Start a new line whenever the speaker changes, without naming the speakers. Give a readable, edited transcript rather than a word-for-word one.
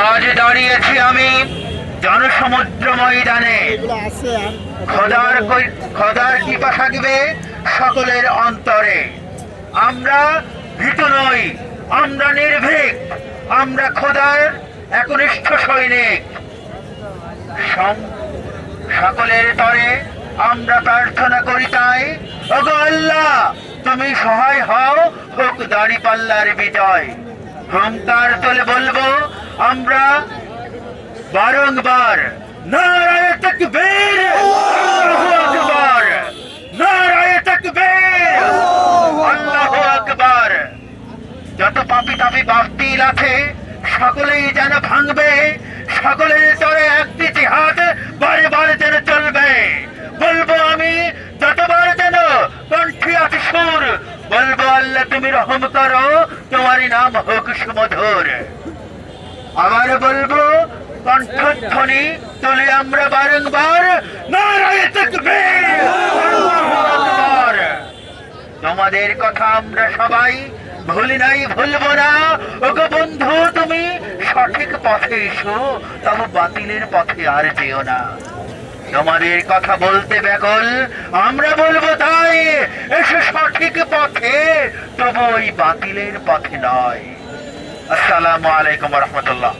আজ দাঁড়িয়েছি আমি জনসমুদ্র ময়দানে। খোদার কৃপা থাকবে সকলের অন্তরে। আমরা ভীত নই, আমরা নির্ভীক, আমরা খোদার একনিষ্ঠ সৈনিক। সকলের তরে আমরা প্রার্থনা করি তাই, ওগো আল্লাহ তুমি সহায় হও, হোক দাঁড়িপাল্লার বিজয়। হুঙ্কার তোলে বলবো আমরা বারংবার, নারায়ে তাকবীর, আল্লাহু আকবার, নারায়ে তাকবীর, আল্লাহু আকবার। যত পাপী তাপী বাতিল আছে সকলেই যেন ভাঙবে, সকলের তরে একটি জিহাদ বারে বারে যেন চলবে। বলবো আমি যতবার যেন কণ্ঠে আছে সুর, বলবো আল্লাহ তুমি রহম করো, তোমারই নাম হোক সুমধুর। আবার বলবো কণ্ঠধ্বনি তুলে আমরা বারংবার, নারায়ে তাকবীর, আল্লাহু আকবার। তোমাদের কথা আমরা সবাই ভুলি নাই, ভুলবো না। ওগো বন্ধু তুমি সঠিক পথে এসো, তবে বাতিলের পথে আর যেও না। তোমাদের কথা বলতে ব্যাকুল, আমরা বলবো তাই, এসো সঠিক পথে, তবু ওই বাতিলের পথে নয়। আসসালামু আলাইকুম ওয়া রাহমাতুল্লাহ।